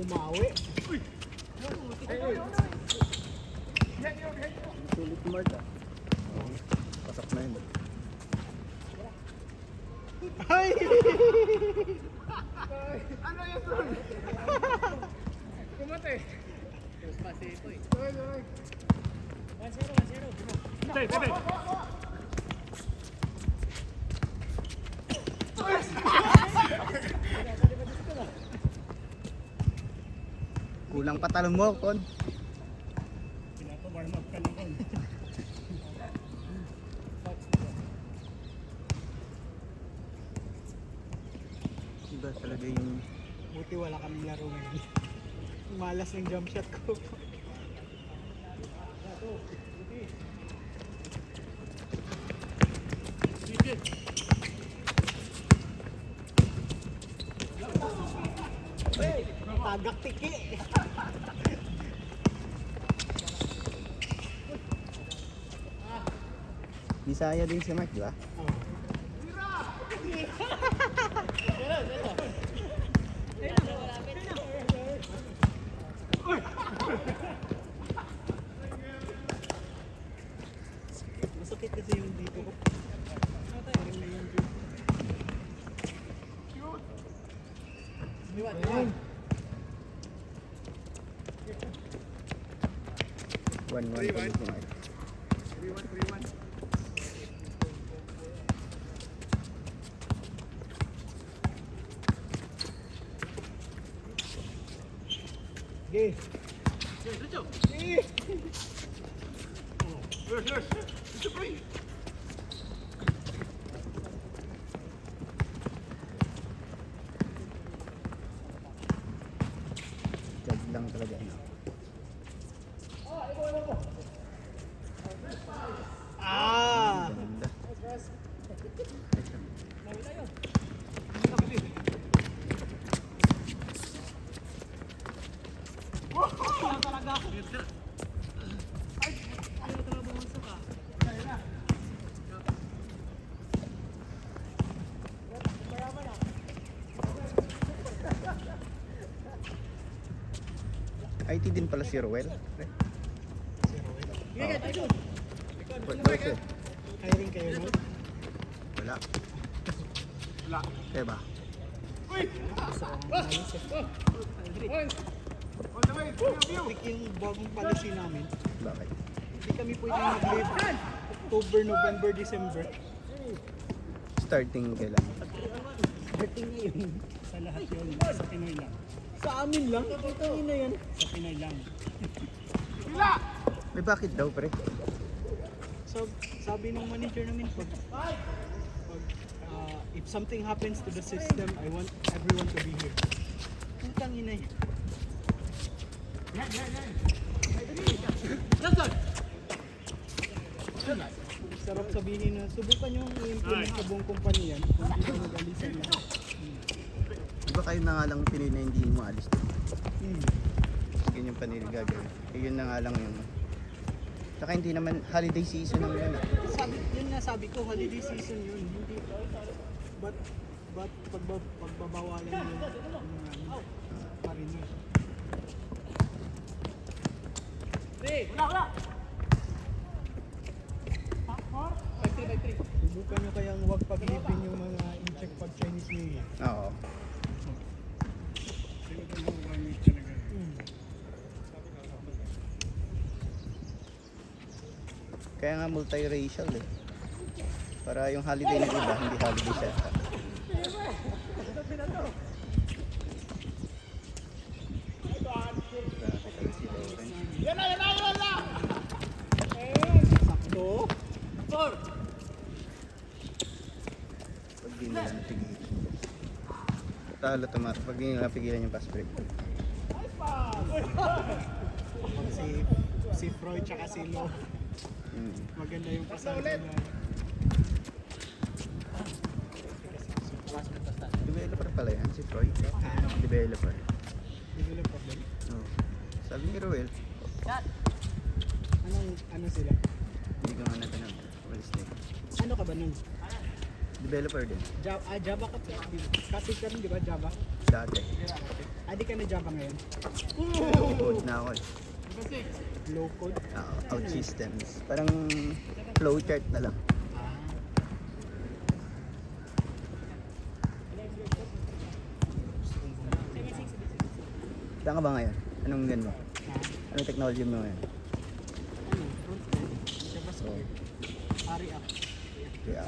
bumawi. Sulit Mark ah. Pasak na yun. Ay! Ano yung sul? Kumate. Pasito eh. Tuloy, tuloy. 1-0. Tay, tay, tay. Kulang pa talong mo, Kon. Warm up ka lang kon. Iba talaga yung... Buti wala kaming laro ngayon. Malas yung jump shot ko. Tagak tiki. Bisaya din si Mark, di ba? Masakit kasi yung dito ko. Parang na yung dito. Ayun. 1-1 pa din si Mark. 3-1, 3-1. Okay. Yes, yes. Ito pre. Jag lang talaga. Ah! Ganda. IT din pala si Roel. Bakit? Hiring kayo mo? Wala. Wala. Kaya ba? Uy! Uy! On the way, view. Like yung bagong policy namin, Bakit? hindi kami pwedeng mag-leave October, November, December. Starting kailan? Starting ngayon. Sa lahat yun, sa Pinoy lang. Sa amin lang, ito na yan. Sa Pinoy lang. Sila! May bakit daw pre? Sabi ng manager namin, if something happens to the system, I want everyone to be here. Putang ina yan. Yan, yan, yan. Sarap sabihin na subukan nyo i-implement sa buong kumpanya yan kung hindi ba mag-alisan na. Di ba kayo na nga lang Pinoy na hindi mo alis doon? Hmm. Ganyan pa nila gagawin. Yun na nga lang yung... Saka hindi naman holiday season naman yun. Yun nga sabi ko, holiday season yun. Hindi, but pagbabawalan yun ng marino. Wala! Subukan nyo kayang huwag pag-ipin yung mga in-check pag Chinese New Year. Oo. Sila ba yung gamit talaga? Kaya nga multiracial eh. Para yung holiday ng iba, hindi holiday siya. Yan na, yan na, yan na! Sakto. Pag di nila napigilan. Talo tomato. Pag di nila napigilan yung pass break. Pag si Freud tsaka si Lo, maganda yung pasahan na. Developer pala yan, si Troy. Developer. Developer din. Oo. Sabi ni Roel, Ano sila? hindi ko nga natin ang walis din. Ano ka ba nun? Developer din. Java ka pa. Kasi ka rin, di ba? Java. Dati. Di ka na Java ngayon. Code na ako eh. Low code. Out systems. Parang flowchart na lang. Ah. Saan ka ba ngayon? Anong gan mo? Ah. Anong technology mo ngayon? Ano? Front-end. JavaScript. React. Kaya.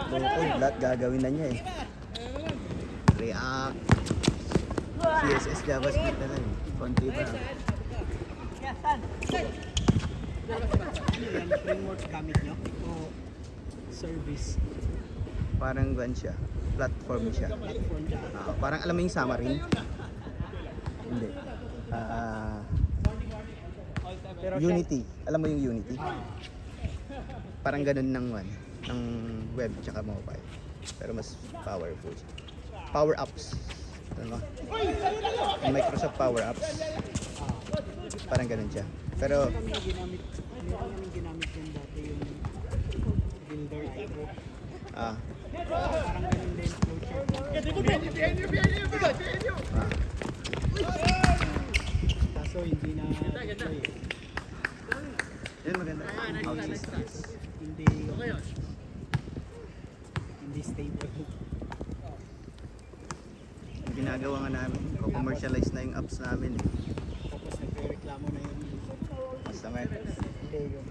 Low-code, lahat gagawin na niya eh. React. CSS, JavaScript na lang eh. Konti pa. Ano yan? Framework gamit nyo? O service? Parang gan siya. Platform siya. Platform dyan? Parang alam mo yung Xamarin? Hindi. Unity. Alam mo yung Unity? Parang ganun ng web tsaka mobile. Pero mas powerful siya. Power Apps. Ano? Yung Microsoft Power Apps. Parang ganun siya. Pero Meron kami ginamit yung dati yung Builder Ego. Parang ganun din flowchart. Kaso hindi na deploy eh. yun maganda. Out systems. Hindi stable. Yung ginagawa nga namin, commercialize na yung apps namin eh. Tapos nagre-reklamo na yung Customer. hindi yung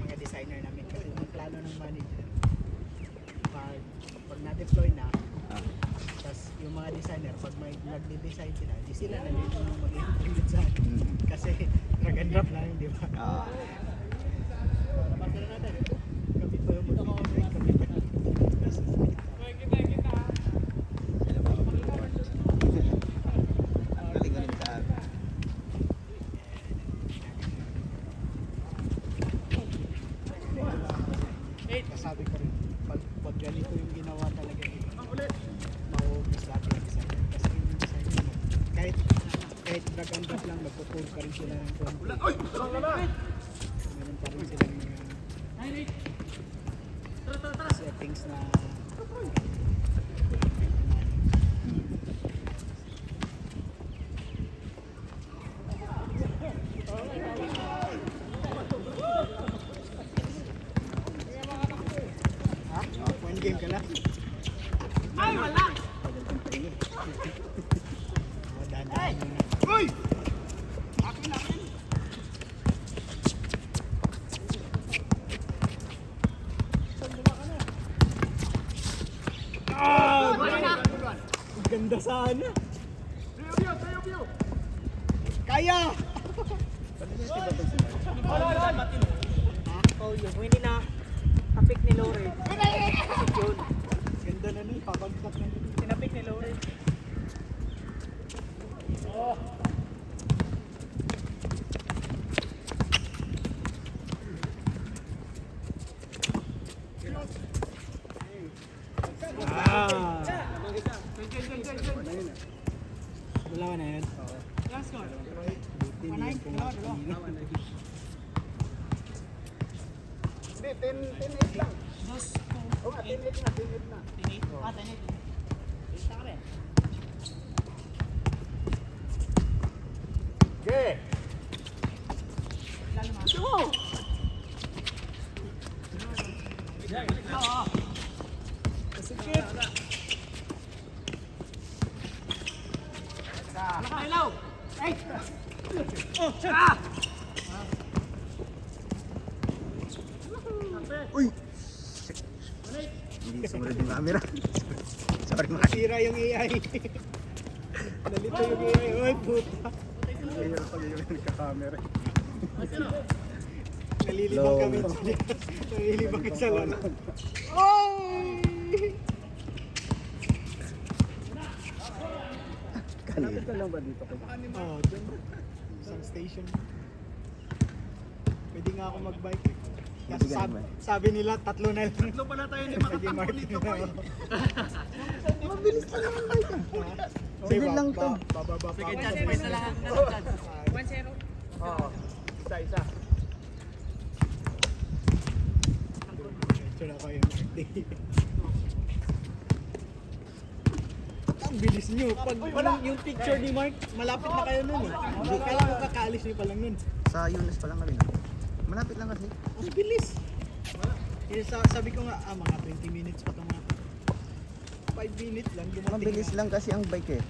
mga designer namin kasi yung plano ng manager pag na-deploy na tapos yung mga designer pag may nagde-design sila di sila na din yung mag-implement sa akin kasi drag and drop lang di ba? Kami pa yung mag-implement kami pa Galing ganun ka. sabi ko rin pag ganito yung ginawa talaga mauubos lahat yung designer kasi yung designer mo kahit drag and drop lang magpo-pull pa rin sila ng konti meron pa rin silang settings na one game ka lang? Ay, wala! Dahan-dahan muna. Uy! Akin! Ang ganda sana! View! Kaya! Oh, yung hindi na kapik ni Lore. Yun. Ganda na nun, pakontak na nun. Sinapik ni Lore. Ah! Dalawa na yun? Last score. Buti hindi yung pumakili. Hindi, 10-8 lang. Dos. Oo nga, 10-8 na. Tinit. Tinit. Isa ka rin. Okay. Kasikip! Nakailaw. Ay! Uy! Hindi sumunod yung camera. Sorry mga. Sira yung AI. Nalito yung AI. Oy, puta. Ayun pag yung nagka-camera. Nalilibang kami. Nalilibang ka sa lolo. Oy! Kanina. Ito lang ba dito? Oo, dyan. Isang station. Pwede nga ako mag-bike. Kasi Pwede ka naman. sabi nila, tatlo na lang. Tatlo pala tayo ni Nag-mark na. Mabilis lang naman bike ah. Sige lang to. Bababa pa Sige, ako. Chad. Pwede na lang ang 1-0. Oo. Isa. picture ako yung birthday. Ang bilis nyo. Pag yung picture ni Mark, malapit na kayo nun eh. Kaya ko kakaalis nyo pa lang nun. Sa Yunus pa lang kami na. Malapit lang kasi. Ang bilis. Sabi ko nga, mga 20 minutes pa ito mga 5 minutes lang. Dumating Mabilis na. lang kasi ang bike eh.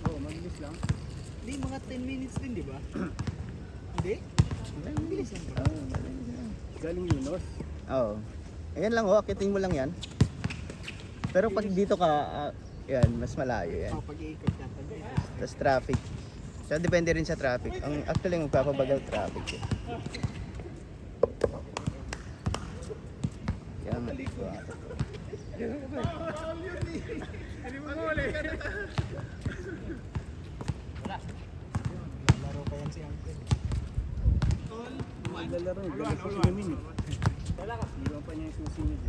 Oo, mabilis lang. Hindi, mga 10 minutes din, di ba? Hindi? Ang bilis lang ba? Galing Yunus. Oo. Ayan lang oh, akitin mo lang yan. Pero pag dito ka, yan, mas malayo yan. Pag-iikot ka. Tapos traffic. So depende rin sa traffic. Ang actually magpapabagal traffic eh. Kaya nga. Laro pa yan si Uncle. Maglalaro eh. Galing sa swimming eh. Iwan pa niya yung susunod eh.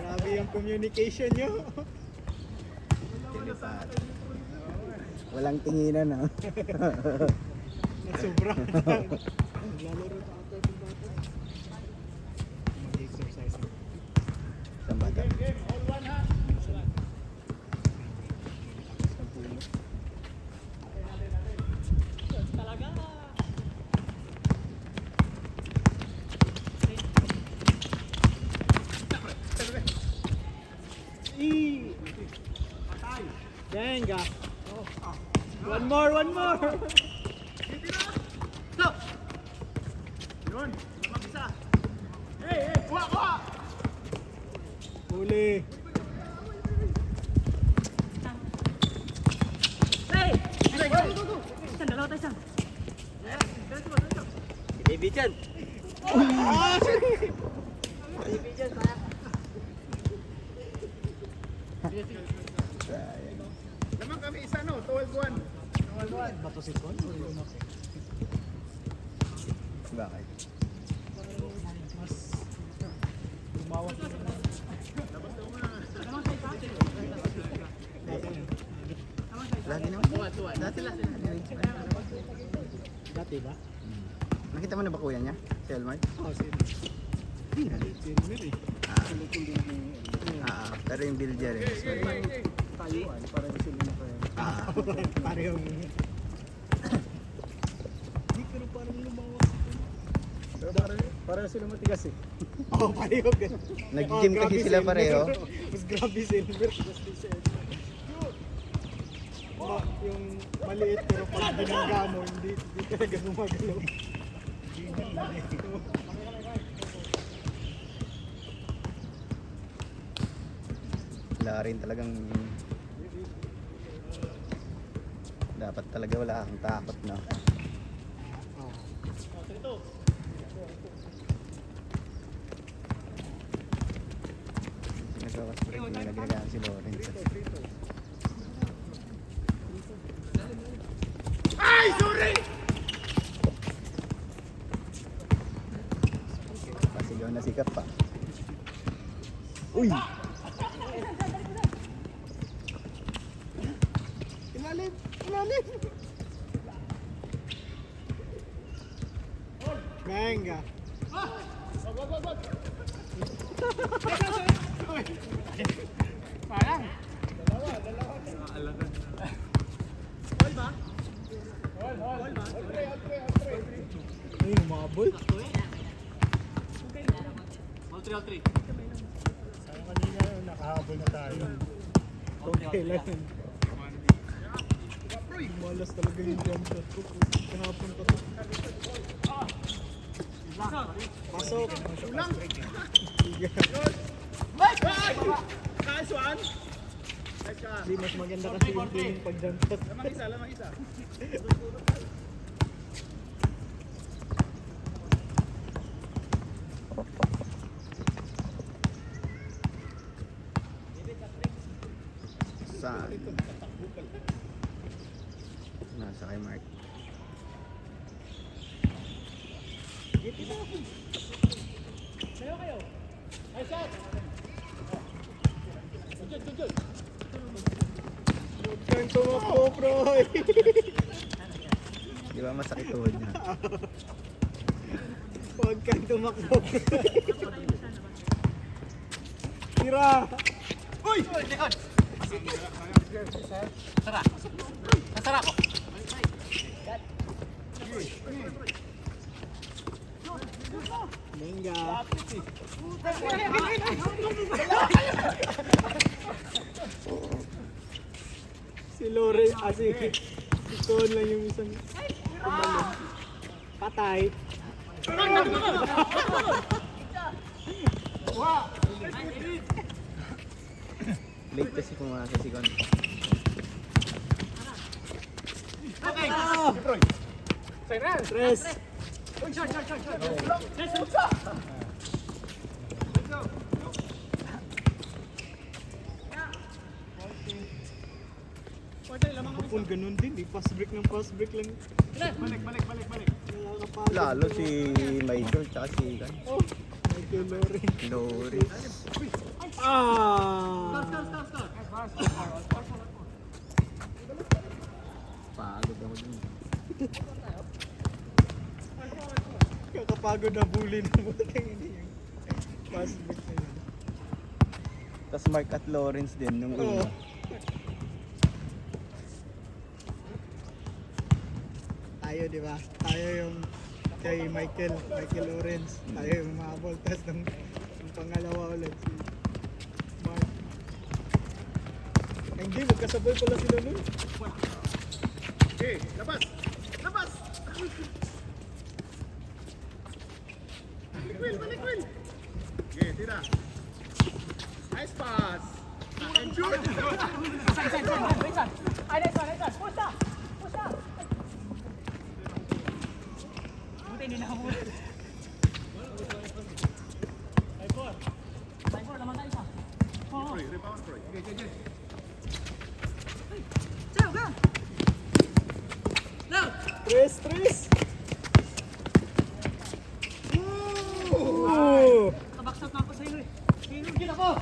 Grabe yung communication nyo. Walang tinginan ha. Sobra. Naglalaro pa ako ng bata. Mag-exercise. Isang bata. Venga. One more. Yun! Mag-isa! Huli. Naman kami isa no, 12-1. Bato si Con. Bakit? Mas lumawak. Lagi naman. Dati lang. Dati ba? Nakita mo na ba kuya niya? Si Elmar? Si Elmer eh. Pero yung build niya rin. Tayuan, parang sila na kayo. Parang hindi pero parang lumawak si Con. Pero parang sila matigas eh. Pareho. Nag-gym kasi sila pareho. Mas grabe si Elmer. Yung maliit pero pag binangga mo, hindi talaga gumagalaw. Wala rin talagang dapat talaga wala kang takot na. Nagkakas-spread yung naglagaan si Lawrence. Pasigaw na sikap pa. Uy! Ilalim! Venga! Parang! Ay, umabol. Sayang kanina, nakahabol na tayo. Kailan? Malas talaga yung jump shot ko. Kahapon pa to. Pasok! Ulang! Nice one! Hindi, mas maganda kasi yung feeling pag jump shot. Lamang isa. Saan? Nasa kay Mark. Turn to mo po, bro! Di ba masakit tuhod niya? Huwag kang tumakbo. Tira! Benga. Si Lore, si Ton lang yung isang tumalon. Patay. Late kasi pumasok si Kon. Tres. Kapul ganun din, pass break ng pass break lang. Balik. Lalo si Maidol tsaka si Kon. Michael Lore. Lori. Ah! Pagod ako dun. Kakapagod na bully na buti hindi yung pass break na yun. Tapos Mark at Lawrence din nung Oo. una. Tayo, di ba? Tayo yung kay Michael Lawrence. Tayo yung mahabol. Tapos ng pangalawa ulit si Mark. Ay, hindi, magkasabay pala sila nun. Okay, labas! Labas! Balik, Will! Okay, tira. Nice pass! And shoot! Troy, rebound, Troy. Okay. Tres! Ooh! Kabaksat na ako sa iyo eh. Hinugin ako!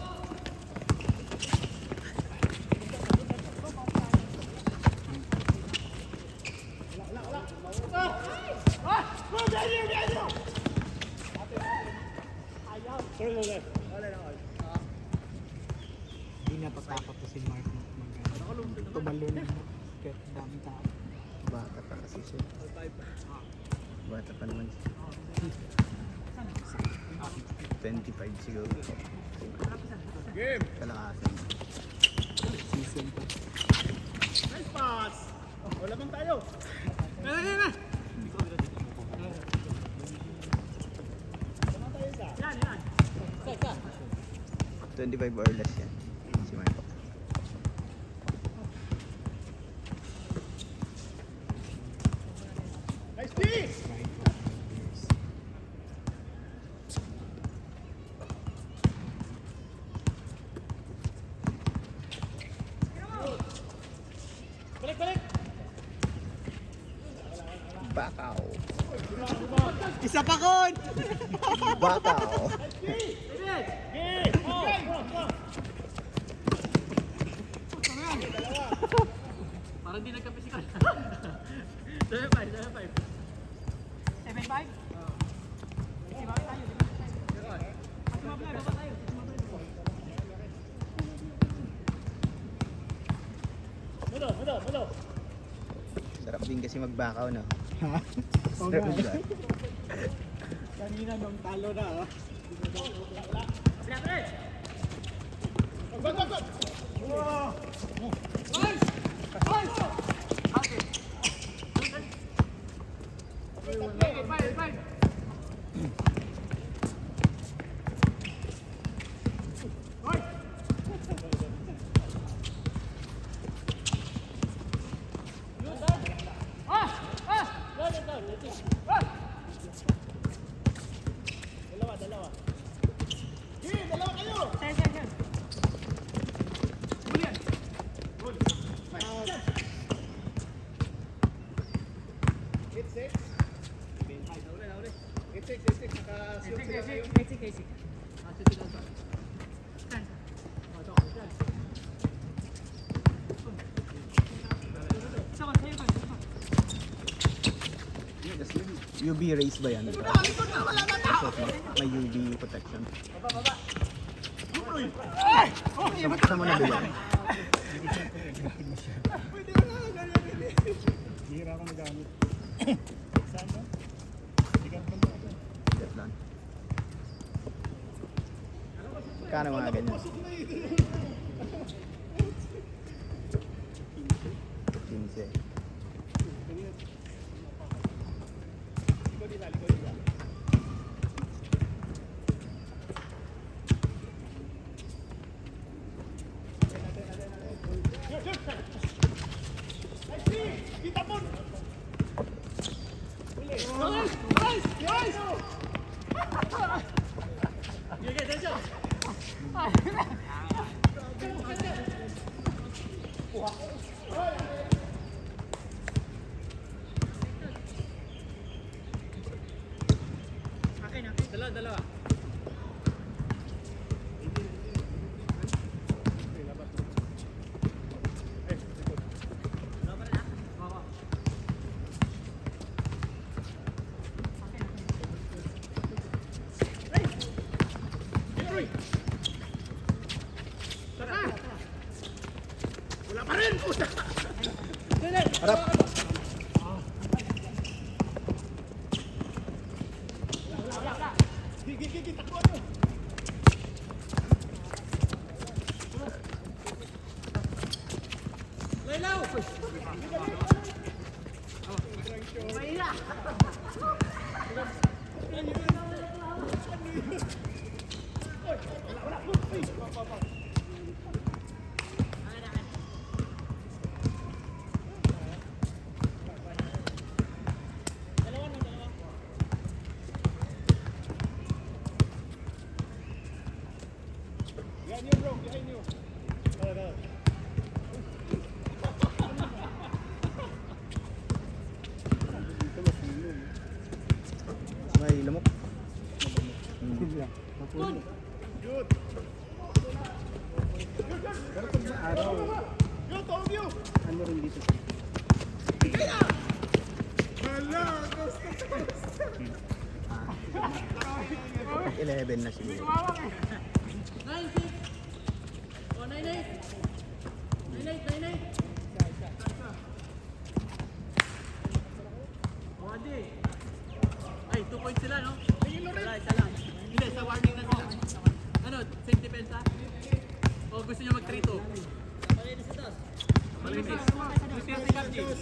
Hindi napatakot to si Mark. Tumalo na. Kahit dami tao. Bata pa kasi siya. Bata pa naman siya. 25 siguro. Game! Kalakasan. Season pa. Nice pass! Wala bang tayo? 25 or less yan. Si Marco. Nice D! Bakaw. Isa pa kon! Bakaw. Parang di nagkapisikan. 7-5. 7-5? Sarap din kasi magbakaw, no? Ha? Oo Sarap nga. din. Kanina nung talo na, oh. Tapos UV rays ba yan? May UV protection. Saan mo nabili? Hira ako nagamit. Saan ba? Sikat ba ba? Decathlon. Kano mga ganyan? 15. Harap! May lamok. Pero pag sa araw, ano rin dito? Pag 11 na siguro. Ay, 2 points sila, no? Wala, isa lang. Hindi, sa warning na sila. Ano, safety defense, ha? O gusto nyo mag-3-2? Malinis ito. Malinis. Gusto nyo si Captain.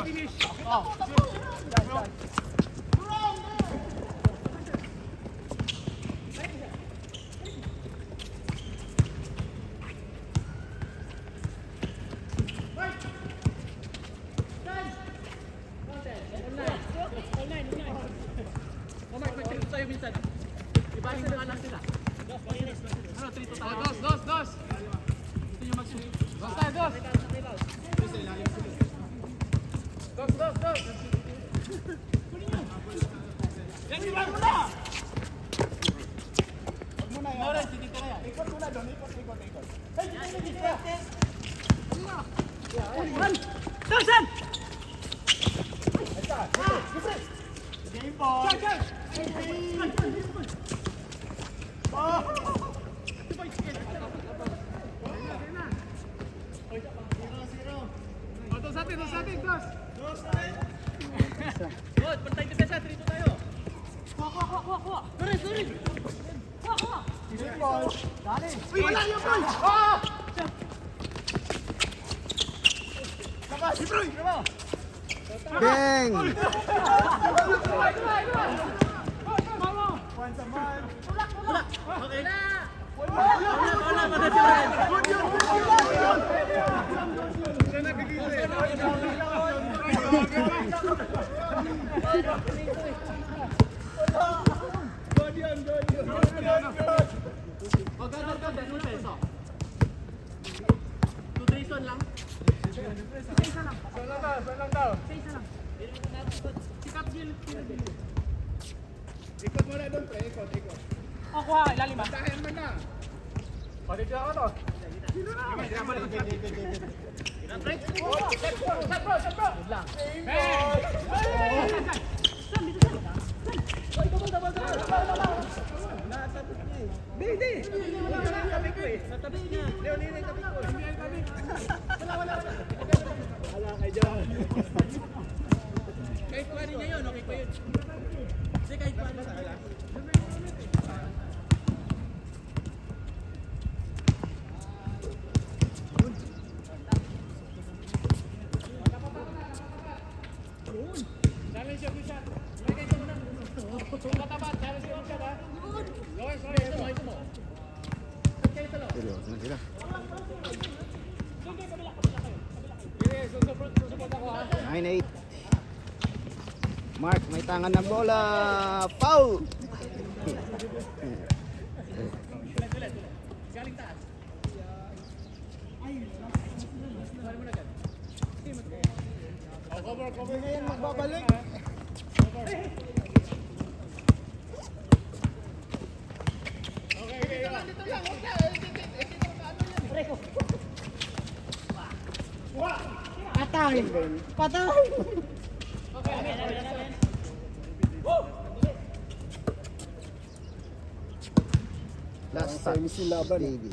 Finish! Oh, Mark, may 3-2 tayo minsan. Ibalik na nga lang sila. Ano, 3-2 tayo? Dos! Gusto nyo mag-shoot? Dos tayo, dos! Dos! Yan, iwan mo na! Huwag mo na yan. Lawrence, hindi ka na yan. Ikot mo na doon, ikot. Hey, Dawson! Game ball! Dos atin, dos! Good, pantay defensa, 3-2 tayo. Kuha. Sorry. Kuha. Game ball. Dali. Uy, wala yung boy! Si Troy! Bang! Okay. Wala, madasi rin. Lang. Ikot mo na doon, pre. Ikot. Oh, kuha, ilalim ba? Tahan mo na. Pati ka ano? Sino na? Good lang. Natabis niya. Kahit kuha niya yun, okay pa yun. Hindi, kahit kuha niya. Seryoso na sila. 9-8. Mark, may tangan ng bola. Foul! Patay! Patay! Last touch, baby.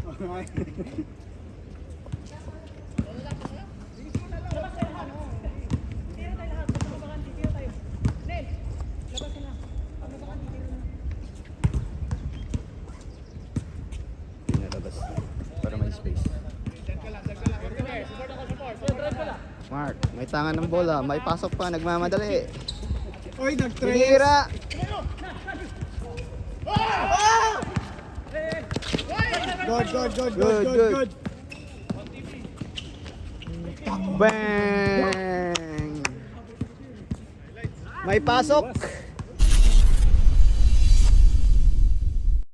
Pinalabas para may space. Mark, may tangan ng bola, may pasok pa, nagmamadali. Oy, nag-trace! Pinira! Good. Bang! May pasok!